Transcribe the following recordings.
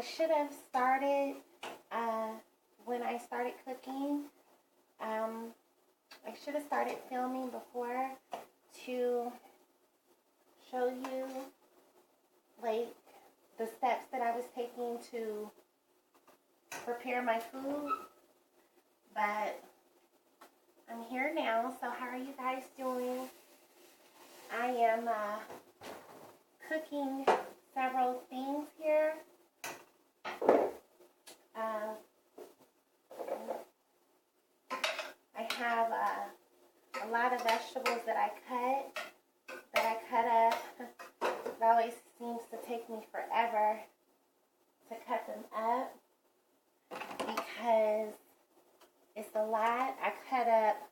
should have started when I started cooking. I should have started filming before to show you like the steps that I was taking to prepare my food, but I'm here now. So how are you guys doing? I am cooking several things here. I have a lot of vegetables that I cut up. It always seems to take me forever to cut them up because it's a lot. I cut up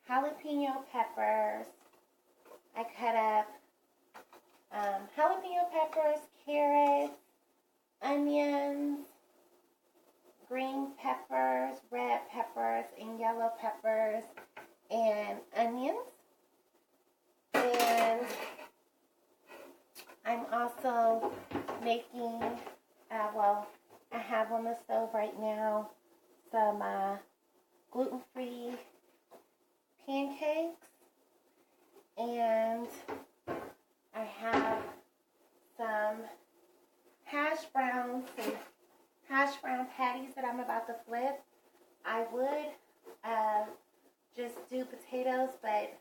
jalapeno peppers. I cut up jalapeno peppers, carrots, onions, green peppers, red peppers, and yellow peppers, and onions. And I'm also making, I have on the stove right now some gluten-free pancakes, and I have some hash browns and hash brown patties that I'm about to flip. I would just do potatoes, but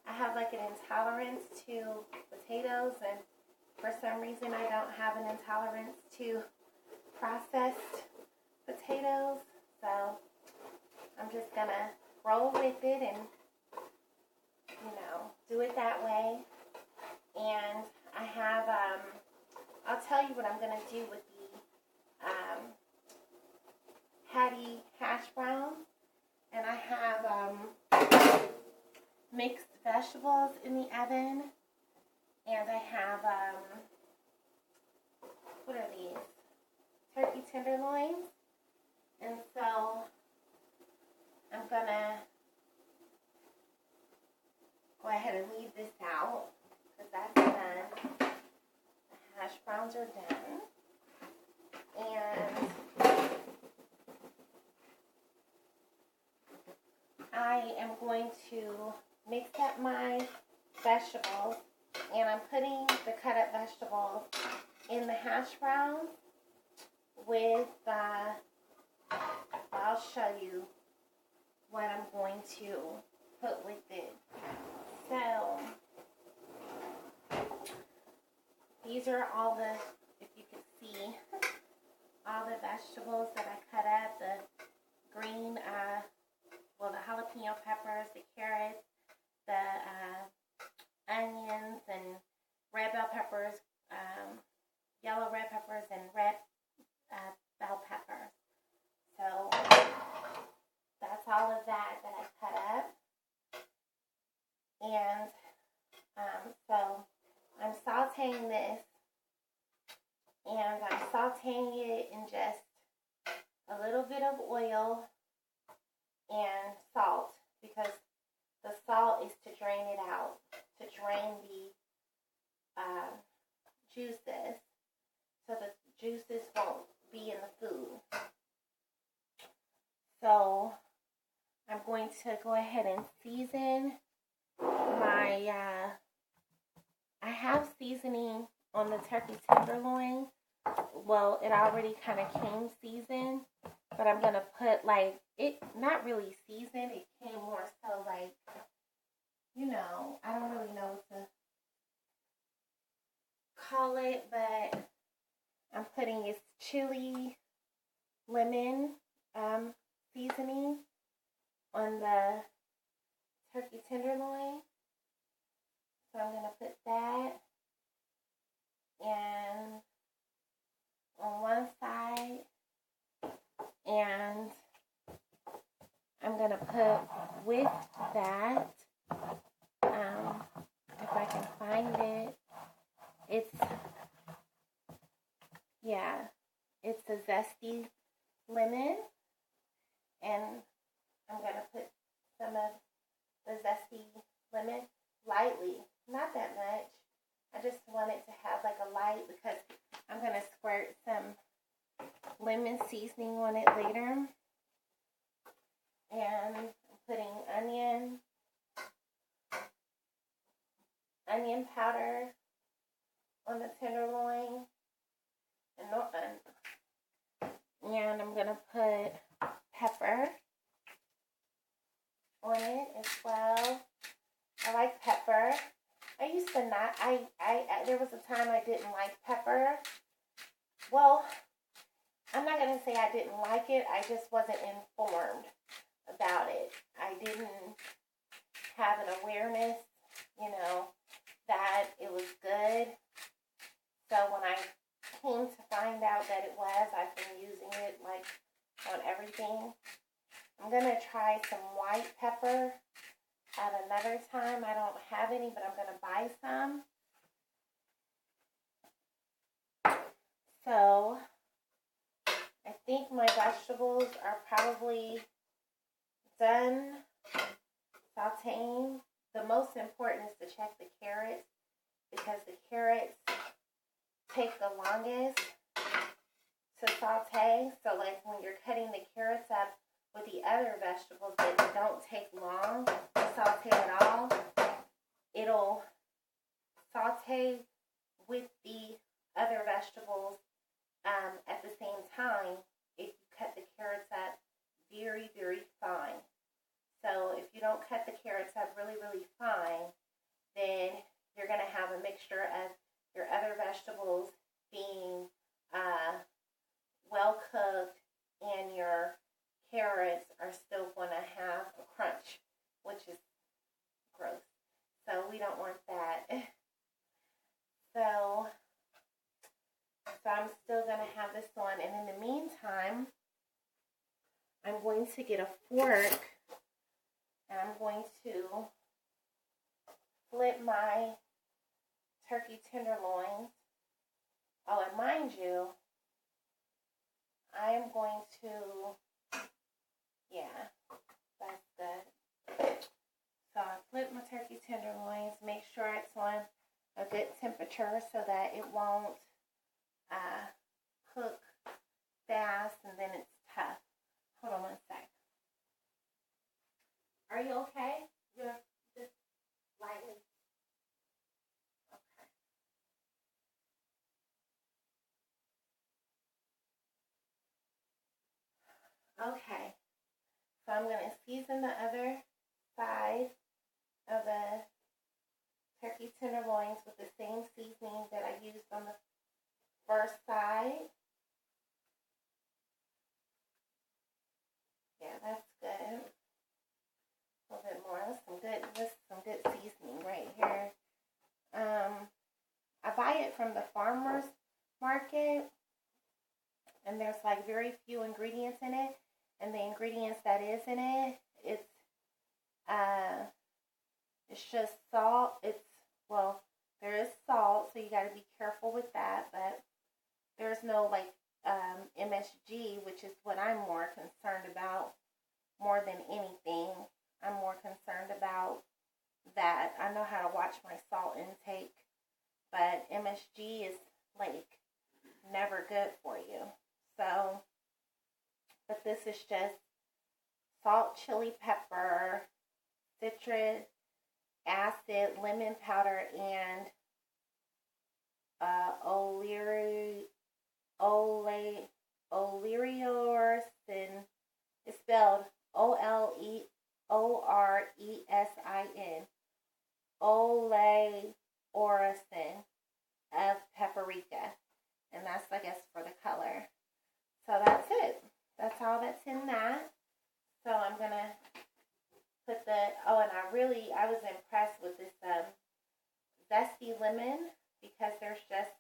I have like an intolerance to potatoes, and for some reason I don't have an intolerance to processed potatoes, so I'm just gonna roll with it and do it that way. And I have I'll tell you what I'm gonna do with the Hattie hash brown, and I have mixed vegetables in the oven, and I have what are these? Turkey tenderloins. And so I'm gonna go ahead and leave this out because that's done. The hash browns are done. And I am going to mix up my vegetables, and I'm putting the cut up vegetables in the hash browns with, I'll show you what I'm going to put with it. So, these are all the, if you can see, all the vegetables that I cut up, the green, the jalapeno peppers, the carrots, the onions, and red bell peppers, yellow red peppers, and red bell peppers. So that's all of that I cut up. And so I'm sauteing this, and I'm sauteing it in just a little bit of oil and salt, because the salt is to drain it out, to drain the juices, so the juices won't be in the food. So I'm going to go ahead and season my, I have seasoning on the turkey tenderloin. Well, it already kind of came seasoned, but I'm going to put like, it not really seasoned, it came more so like, I don't really know what to call it, but I'm putting this chili lemon seasoning on the turkey tenderloin. So I'm going to put that, and on one side, and I'm going to put with that, if I can find it, it's a zesty lemon, and I'm going to put some of the zesty lemon lightly, not that much. I just want it to have like a light, because I'm going to squirt some lemon seasoning on it later. And I'm putting onion powder on the tenderloin. And I'm going to put pepper on it as well. I like pepper. I used to not. There was a time I didn't like pepper. Well, I'm not going to say I didn't like it. I just wasn't informed about it. I didn't have an awareness, that it was good. So when I came to find out that it was, I've been using it like on everything. I'm going to try some white pepper at another time. I don't have any, but I'm going to buy some. So I think my vegetables are probably done sauteing. The most important is to check the carrots, because the carrots take the longest to saute. So like when you're cutting the carrots up with the other vegetables that don't take long to saute at all, it'll saute with the other vegetables at the same time if you cut the carrots up very, very fine. So if you don't cut the carrots up really, really fine, then you're going to have a mixture of your other vegetables being well cooked, and your carrots are still going to have a crunch, which is gross. So we don't want that. So I'm still going to have this on. And in the meantime, I'm going to get a fork, and I'm going to flip my turkey tenderloins. Oh, and mind you, I am going to, yeah, that's good. So I flip my turkey tenderloins, make sure it's on a good temperature so that it won't cook fast and then it's tough. Hold on one sec. Are you okay? You're just lightly. Okay. So I'm going to season the other side of the turkey tenderloins with the same seasoning that I used on the first side. Yeah, that's good. A little bit more. This is some good seasoning right here. I buy it from the farmer's market, and there's like very few ingredients in it. And the ingredients that is in it, it's just salt. There is salt, so you got to be careful with that. But there's no like MSG, which is what I'm more concerned about more than anything. I'm more concerned about that. I know how to watch my salt intake, but MSG is like never good for you. So, but this is just salt, chili pepper, citric acid, lemon powder, and Oleoricin. It's spelled Oleoricin. Oleoricin of paprika. And that's, I guess, for the color. So that's it. That's all that's in that. So I'm going to put and I was impressed with this zesty lemon, because there's just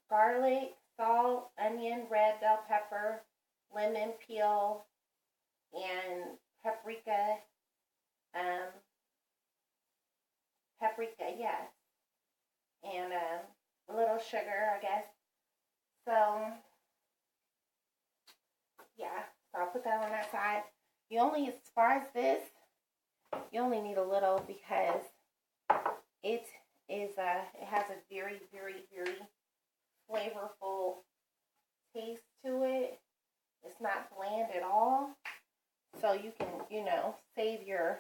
garlic, salt, onion, red bell pepper, lemon peel, and paprika. Yes. And a little sugar, I guess. So, yeah. So I'll put that on that side. As far as this, you only need a little, because it has a very, very, very flavorful taste to it. It's not bland at all. So you can, you know, save your,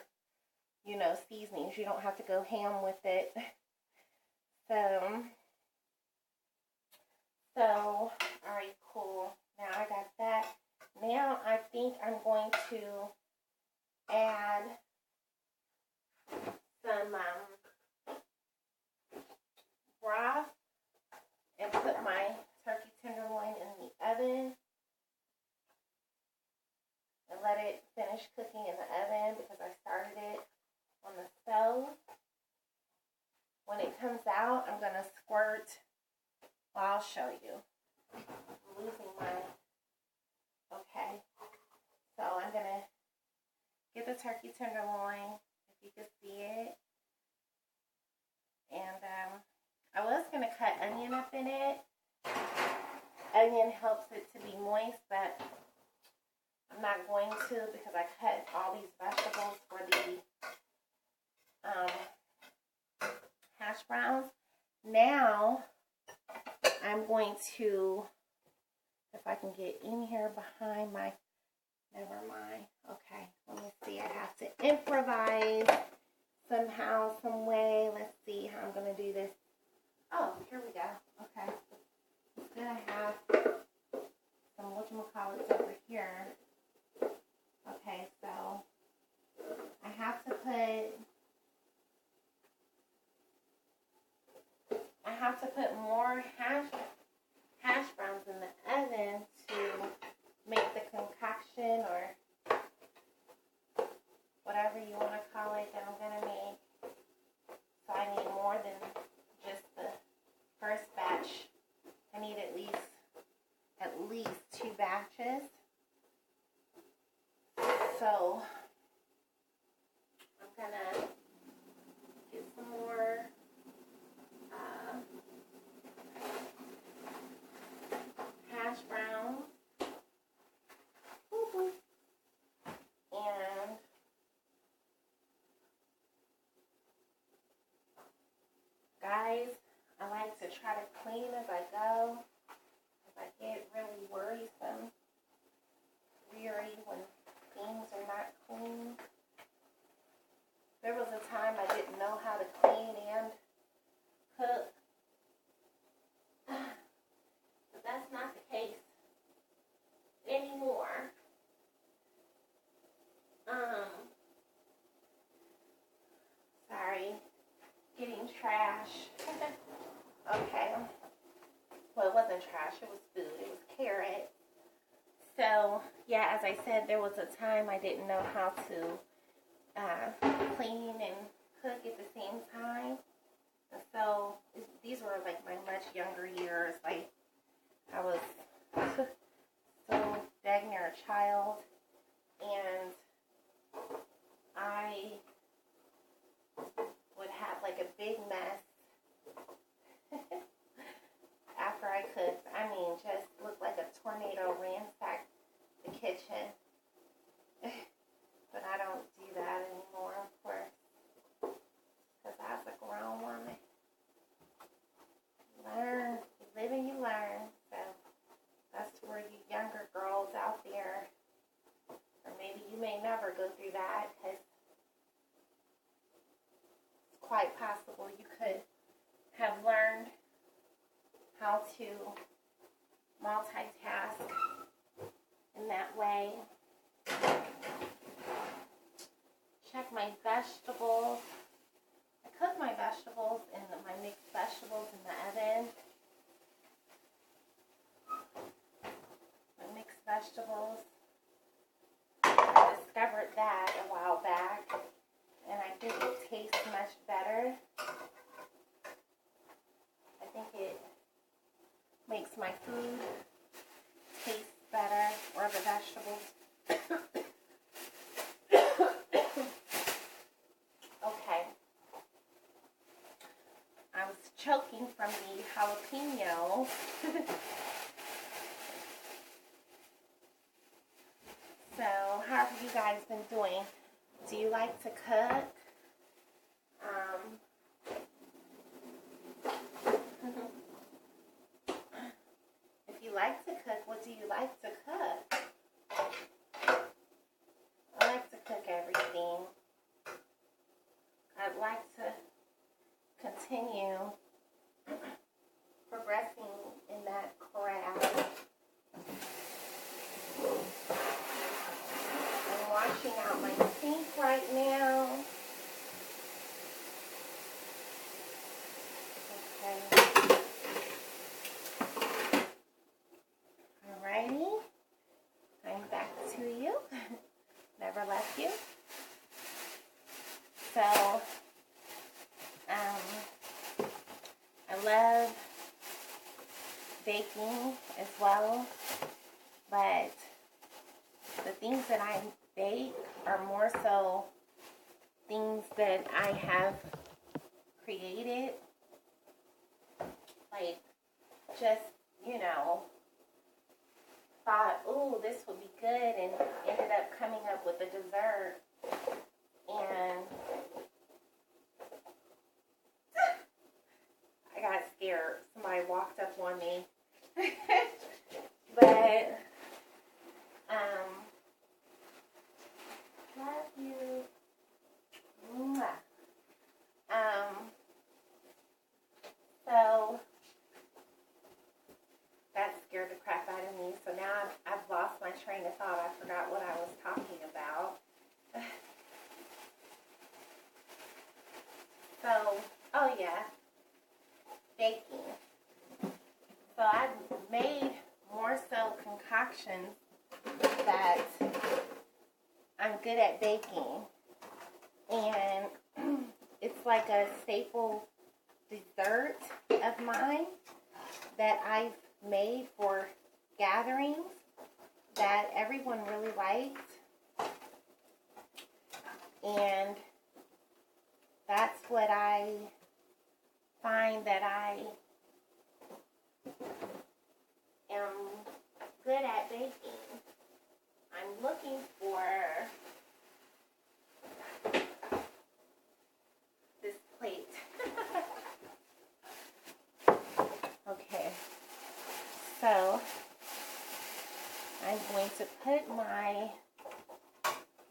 you know, seasonings. You don't have to go ham with it. So, alright, cool. Now I got that. Now I think I'm going to add some broth and put my turkey tenderloin in the oven and let it finish cooking in the oven because I started it on the stove. When it comes out, I'm going to squirt. Well, I'll show you. I'm losing my... Okay. So I'm going to get the turkey tenderloin, if you can see it. And I was going to cut onion up in it. Onion helps it to be moist, but I'm not going to because I cut all these vegetables for the hash browns. Now I'm going to, if I can get in here behind my, never mind. Okay, let me see. I have to improvise somehow, some way. Let's see how I'm going to do this. Oh, here we go. Okay. Then I have some whatchamacallits over here. Okay, so I have to put more hash browns in the oven to make the concoction or whatever you want to call it that I'm gonna make. So I need more than just the first batch. I need at least 2 batches. So I'm gonna get some more hash browns. And guys, I like to try to clean as I go. I get really worrisome, weary when things are not clean. There was a time I didn't know how to clean and cook, but that's not the case anymore. Sorry, getting trash. Okay. Well, it wasn't trash, it was food, it was carrots. So, yeah, as I said, there was a time I didn't know how to clean and cook at the same time. And so, these were like my much younger years. Like, I was so dang near a child. And I would have like a big mess after I cooked. I mean, just looked like a tornado ransacked the kitchen. But I don't do that anymore, of course, because I was a grown woman. Learn, you live and you learn. So that's for you younger girls out there, or maybe you may never go through that, because it's quite possible you could have learned how to multitask in that way. Check my vegetables. I cook my vegetables and my mixed vegetables in the oven. My mixed vegetables. I discovered that a while back, and I think it tastes much better. I think it makes my food taste better, or the vegetables. Okay. I was choking from the jalapeno. So, how have you guys been doing? Do you like to cook? If you like to cook, what do you like to cook? I like to cook everything. I'd like to continue progressing in that craft. I'm washing out my sink right now. Okay. Alrighty. I'm back to you. Never left you. So, I love baking as well, but the things that I bake are more so things that I have created, like just, thought, ooh, this would be good, and ended up coming up with a dessert, and I got scared. Somebody walked up on me. But, love you. Mwah. So, that scared the crap out of me. So now I've lost my train of thought. I forgot what I was talking about. So, oh yeah, baking. So I've made more so concoctions that I'm good at baking. And it's like a staple dessert of mine that I've made for gatherings that everyone really liked. And that's what I find that I am good at baking. I'm looking for this plate. Okay, so I'm going to put my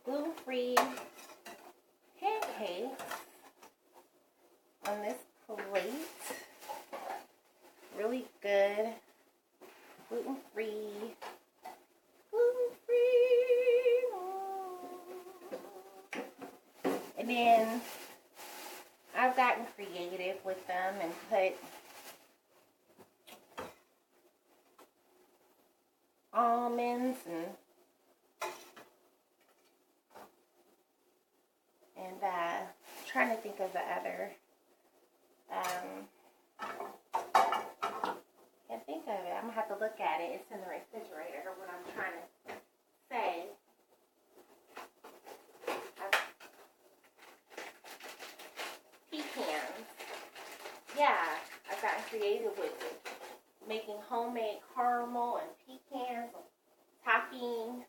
gluten-free pancakes on this plate. Really good, gluten-free. And then I've gotten creative with them and put almonds and trying to think of the other. Can't think of it. I'm gonna have to look at it. It's in the refrigerator. What I'm trying to say. Pecans. Yeah, I've gotten creative with it. Making homemade caramel and pecans, topping.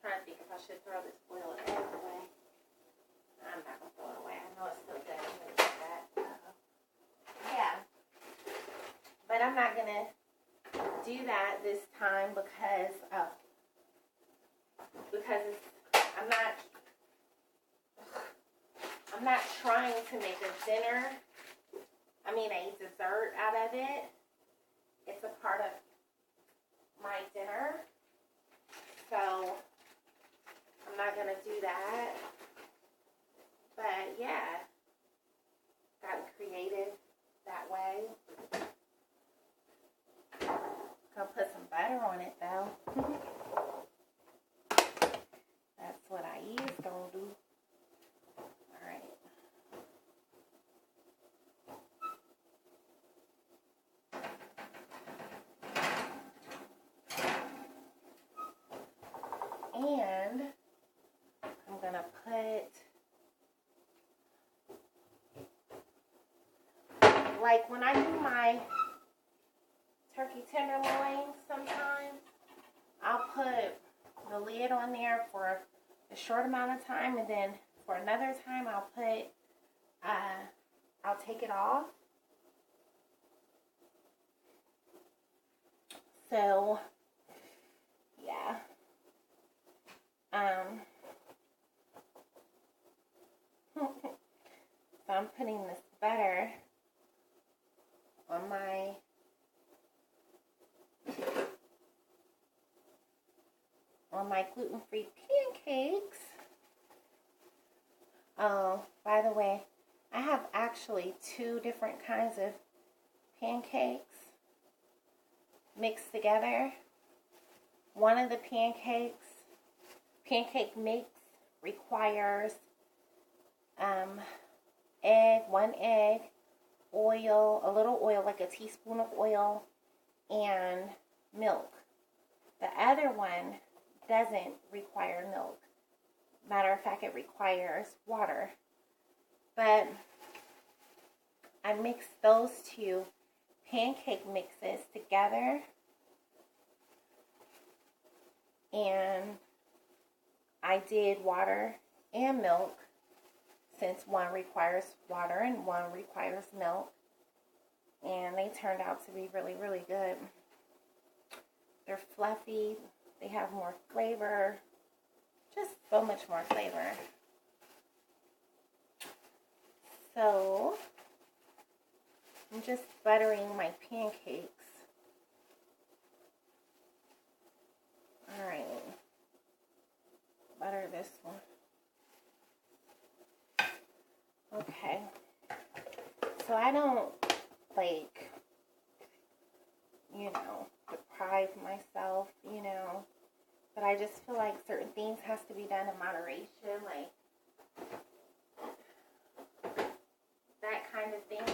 Trying to think if I should throw this boiled egg away. I'm not gonna throw it away. I know it's still good. I'm gonna do that. Yeah, but I'm not gonna do that this time because I'm not trying to make a dessert out of it. It's a part of my dinner, so I'm not gonna do that. But yeah, gotten creative that way. Gonna put some butter on it though. That's what I is gonna do. Alright. And I'm gonna put, like when I do my turkey tenderloins sometimes, I'll put the lid on there for a short amount of time, and then for another time I'll take it off So, yeah. So I'm putting this butter on my gluten-free pancakes. Oh, by the way, I have actually 2 different kinds of pancakes mixed together. One of the pancake mix requires egg, 1 egg, oil, a little oil, like a teaspoon of oil, and milk. The other one doesn't require milk. Matter of fact, it requires water. But I mixed those 2 pancake mixes together, and I did water and milk, since one requires water and one requires milk, and they turned out to be really, really good. They're fluffy, they have more flavor, just so much more flavor. So I'm just buttering my pancakes. Alright, butter this one. Okay, so I don't, like, deprive myself, but I just feel like certain things has to be done in moderation, like that kind of thing.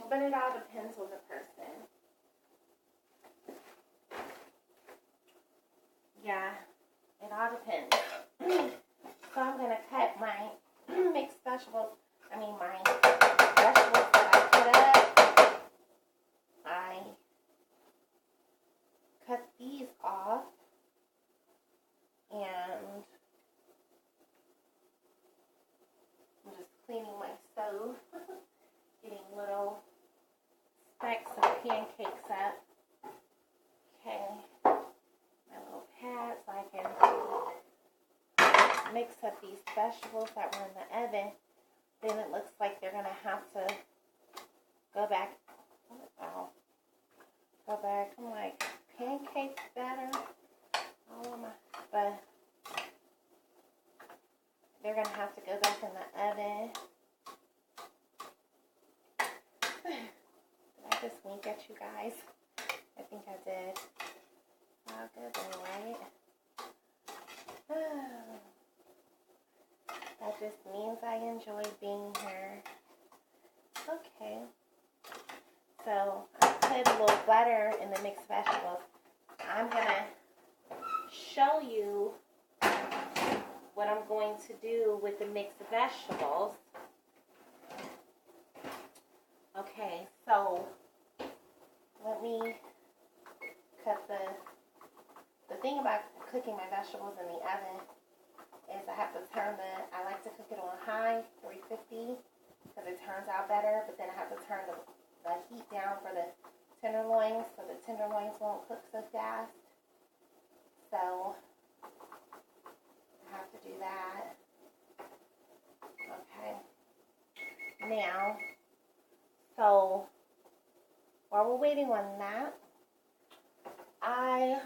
But it all depends on the person. Yeah, it all depends. So I'm going to cut my mixed vegetables, my vegetables that I put up. I cut these off, and I'm just cleaning my stove, getting little specks of pancakes up. Okay, my little pad, so I can mix up these vegetables that were in the oven. Then it looks like they're going to have to go back. I'm like, pancake batter all of my, but they're going to have to go back in the oven. Did I just wink at you guys? I think I did. All good though, right? That just means I enjoy being here. Okay. So I put a little butter in the mixed vegetables. I'm going to show you what I'm going to do with the mixed vegetables. Okay, so let me cut the thing about cooking my vegetables in the oven is I have to I like to cook it on high, 350, because it turns out better, but then I have to turn the heat down for the tenderloins, so the tenderloins won't cook so fast. So I have to do that. Okay. Now, so while we're waiting on that, I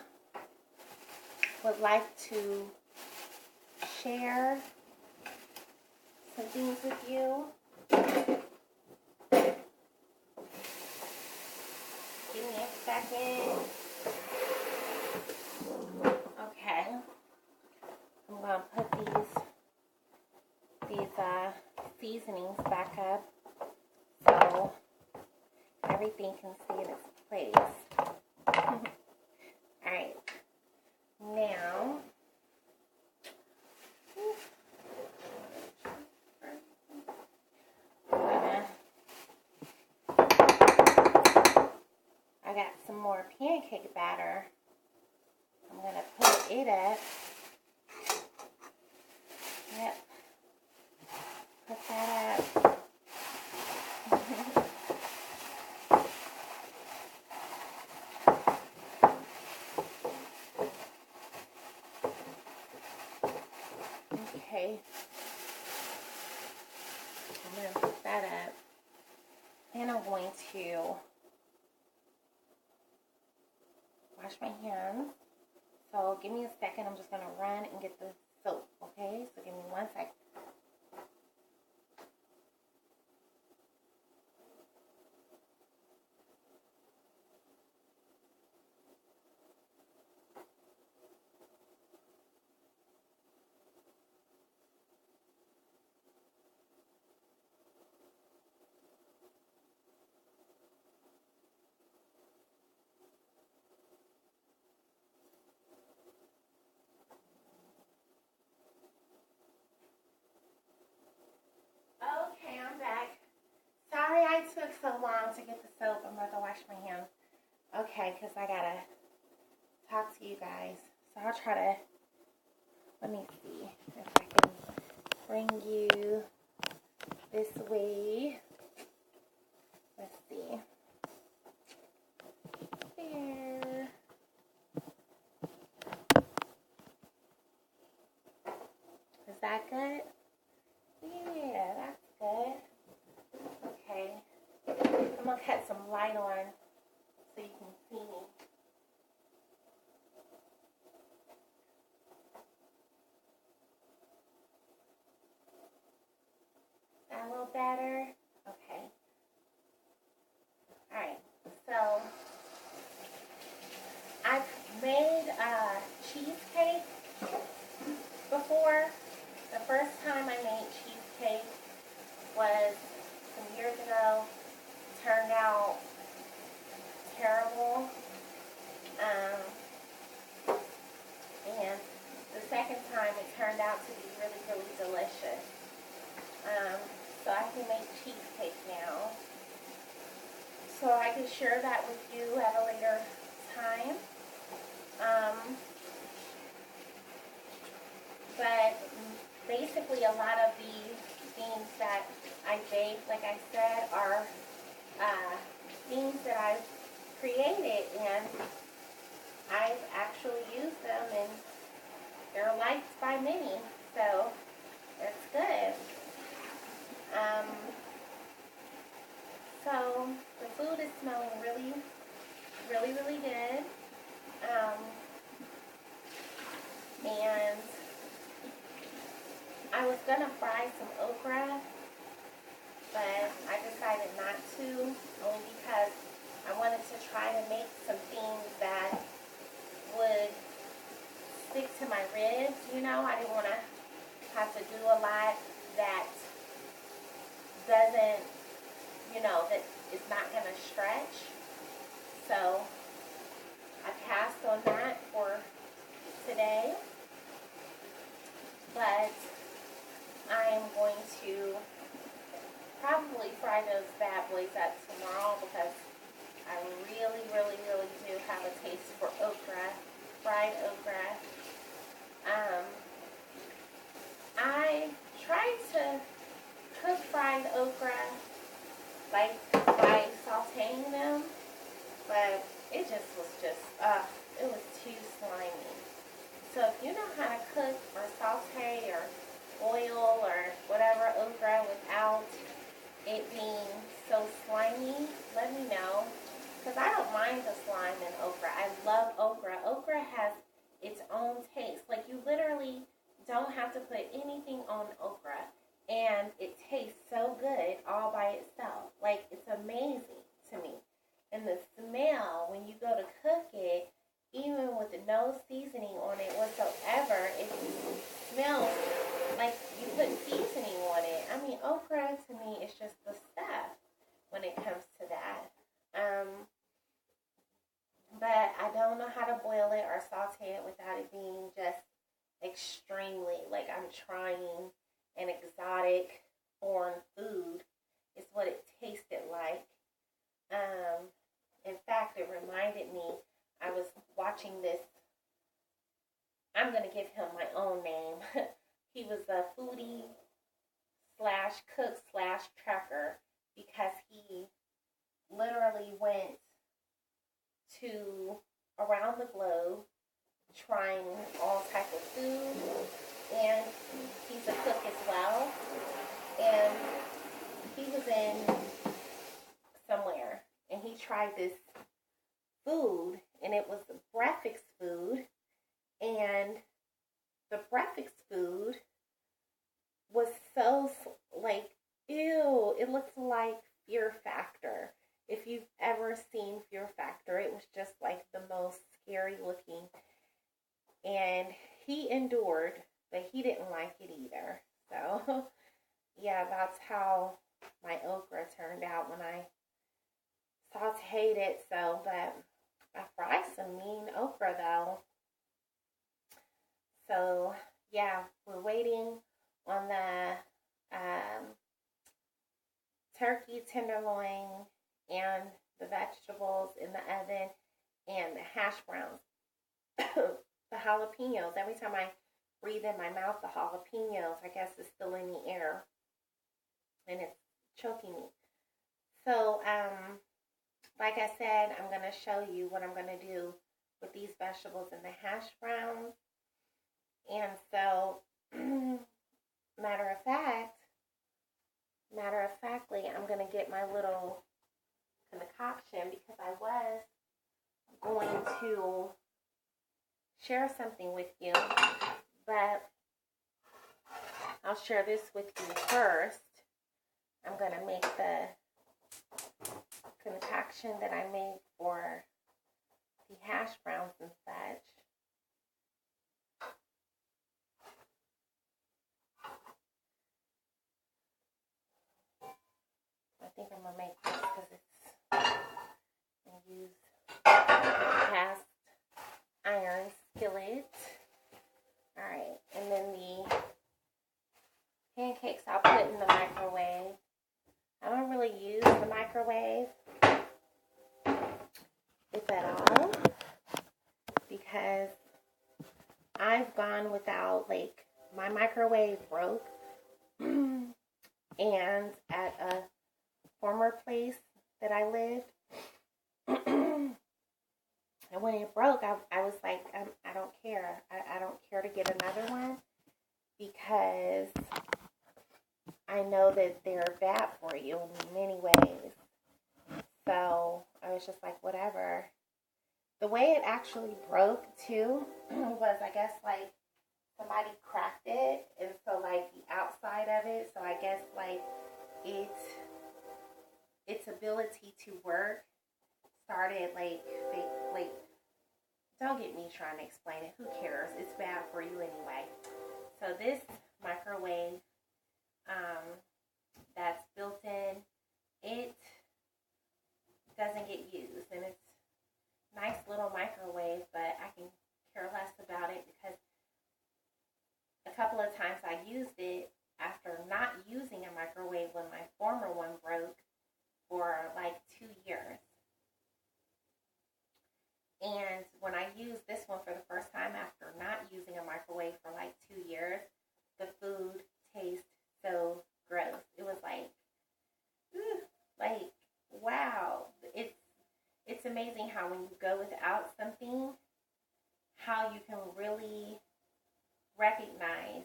would like to share some things with you. Give me a second. Okay. I'm going to put these seasonings back up so everything can stay in its place. Alright. Now, I got some more pancake batter. I'm going to put it up. Yep. Put that up. And I'm going to wash my hands. So give me a second. I'm just going to run and get the soap, okay? So give me 1 second. Okay, I'm back. Sorry I took so long to get the soap. I'm about to wash my hands. Okay, because I gotta talk to you guys. So I'll try to, let me see if I can bring you this way. Let's see. There. Is that good? Yeah, that's good. Okay. I'm gonna cut some light on so you can see me. That a little better? Okay. Alright, so I've made cheesecake before. The first time I made cheesecake was some years ago. Turned out terrible. And the second time it turned out to be really, really delicious. So I can make cheesecake now. So I can share that with you at a later time. But basically a lot of the things that I bake, like I said, are things that I've created, and I've actually used them, and they're liked by many, so that's good. So the food is smelling really, really, really good. And I was gonna fry some okra, but I decided not to, only because I wanted to try to make some things that would stick to my ribs, you know. I didn't want to have to do a lot that doesn't, you know, that is not going to stretch. So I passed on that for today. But I'm going to probably fry those bad boys up tomorrow, because I really, really, really do have a taste for okra, fried okra. I tried to cook fried okra like by sauteing them, but it just was it was too slimy. So if you know how to cook or saute or boil or whatever okra without it being so slimy, let me know. Because I don't mind the slime in okra. I love okra. Okra has its own taste. Like, you literally don't have to put anything on okra, and it tastes so good all by itself. Like, it's amazing to me. And the smell, when you go to cook it, even with no seasoning on it whatsoever, it smells like you put seasoning on it. I mean, okra to me is just the stuff when it comes to that. But I don't know how to boil it or saute it without it being just extremely, like I'm trying an exotic foreign food. Is what it tasted like. In fact, it reminded me, I was watching this, I'm going to give him my own name. He was a foodie slash cook slash trucker, because he literally went to around the globe trying all type of food, and he's a cook as well. And he was in try this food, and it was a breakfast food, and the breakfast food was so, like, ew, it looked like Fear Factor. If you've ever seen Fear Factor, it was just like the most scary looking. And he endured, but he didn't like it either. So, yeah, that's how my okra turned out when I sauteed it. So, but I fried some mean okra though. So, yeah, we're waiting on the turkey tenderloin and the vegetables in the oven and the hash browns. The jalapenos. Every time I breathe in my mouth, the jalapenos, I guess, is still in the air and it's choking me. So, like I said, I'm going to show you what I'm going to do with these vegetables and the hash browns. And so, matter of factly, I'm going to get my little concoction because I was going to share something with you, but I'll share this with you first. I'm going to make the concoction that I made for the hash browns and such. I think I'm going to make this because it's going to use cast iron skillet. Alright, and then the pancakes I'll put in the microwave. I don't really use the microwave, if at all, because I've gone without, like, my microwave broke, and at a former place that I lived, and when it broke, I was like, I don't care. I don't care to get another one because I know that they're bad for you in many ways. So I was just like, whatever. The way it actually broke, too, was, I guess, like, somebody cracked it, and so, like, the outside of it, so I guess, like, its ability to work started, like, don't get me trying to explain it. Who cares? It's bad for you anyway. So this microwave that's built in, it doesn't get used, and it's a nice little microwave, but I can care less about it because a couple of times I used it after not using a microwave when my former one broke for like 2 years. And when I used this one for the first time after not using a microwave for like 2 years, the food tastes so gross. It was like, wow. It's amazing how when you go without something, how you can really recognize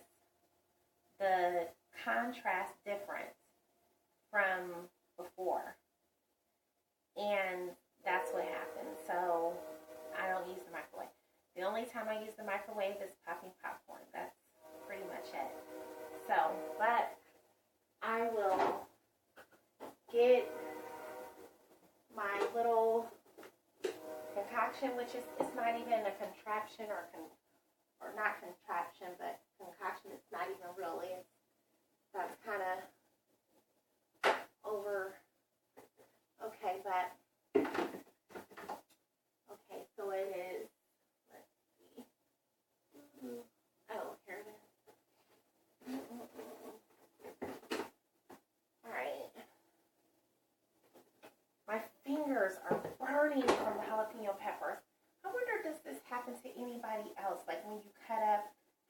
the contrast difference from before. And that's what happened. So I don't use the microwave. The only time I use the microwave is popping popcorn. That's pretty much it. So, but I will get my little concoction, which is it's not even a contraption or not contraption, but concoction. It's not even really. That's kind of over. Okay, but okay, so it is. Let's see. Oh, here it is. All right. My fingers are burning from the jalapeno peppers. I wonder, does this happen to anybody else? Like when you cut up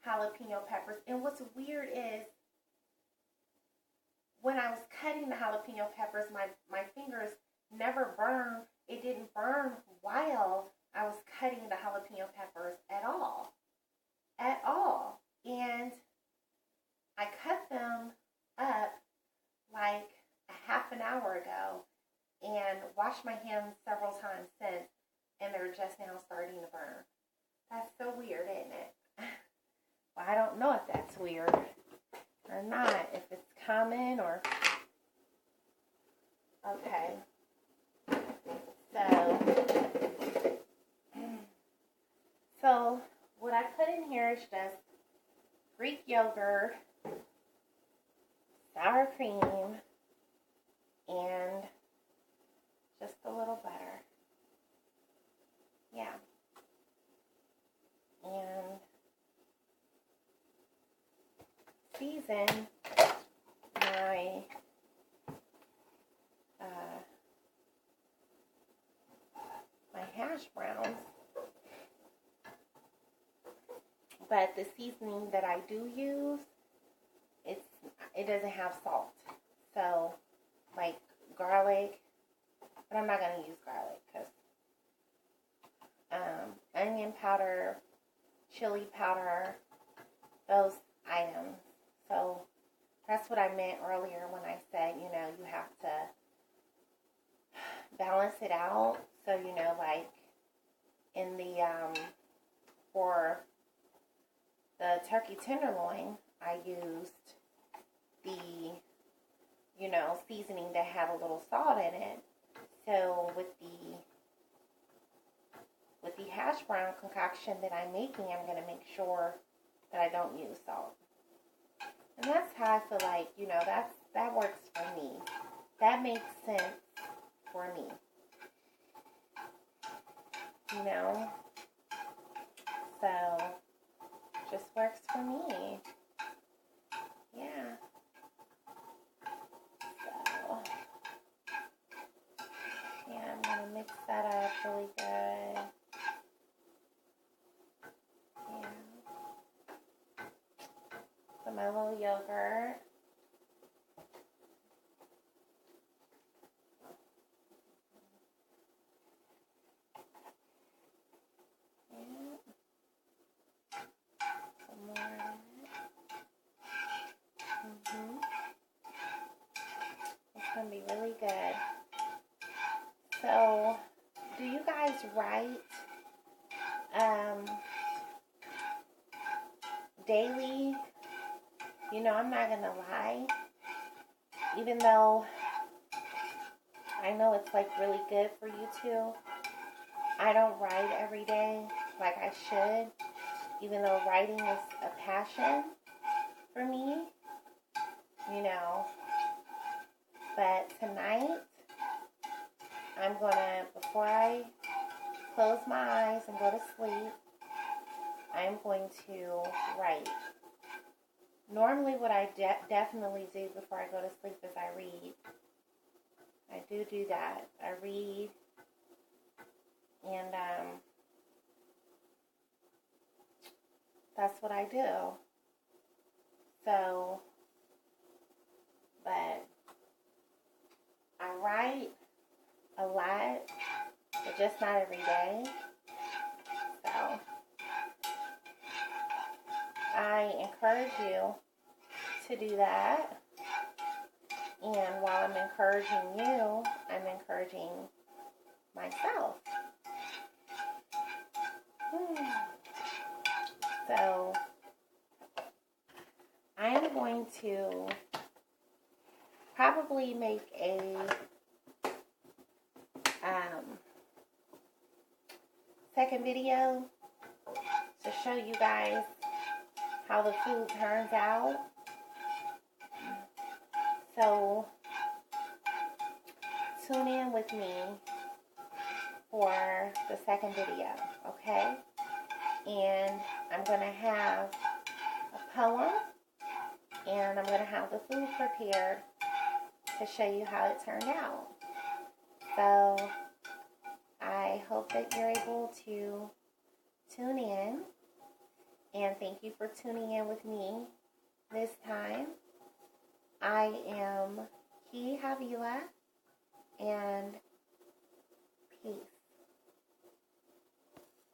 jalapeno peppers. And what's weird is when I was cutting the jalapeno peppers, my fingers never burned. It didn't burn while I was cutting the jalapeno peppers at all. At all. And I cut them up like a half an hour ago. And while washed my hands several times since, and they're just now starting to burn. That's so weird, isn't it? Well, I don't know if that's weird or not, if it's common or... Okay. So what I put in here is just Greek yogurt, sour cream, and just a little butter. Yeah. And season my hash browns. But the seasoning that I do use, it doesn't have salt. So, like garlic, but I'm not going to use garlic because onion powder, chili powder, those items. So, that's what I meant earlier when I said, you know, you have to balance it out. So, you know, like in the, for the turkey tenderloin, I used the, you know, seasoning that had a little salt in it. So with the hash brown concoction that I'm making, I'm going to make sure that I don't use salt. And that's how I feel like, you know, that works for me. That makes sense for me. You know? So, just works for me. Yeah. So, yeah, I'm going to mix that up really good. Yeah. So my little yogurt. Some more. It's going to be really good. So, do you guys write daily? You know, I'm not going to lie. Even though I know it's like really good for you to, I don't write every day like I should. Even though writing is a passion for me, you know. But tonight, I'm going to, before I close my eyes and go to sleep, I'm going to write. Normally what I definitely do before I go to sleep is I read. I do that. I read. And that's what I do. So, but I write a lot, but just not every day. So, I encourage you to do that. And while I'm encouraging you, I'm encouraging myself. So, I am going to probably make a second video to show you guys how the food turns out. So, tune in with me for the second video, okay? And I'm going to have a poem, and I'm going to have the food prepared to show you how it turned out. So, I hope that you're able to tune in, and thank you for tuning in with me this time. I am Ki Havila, and peace.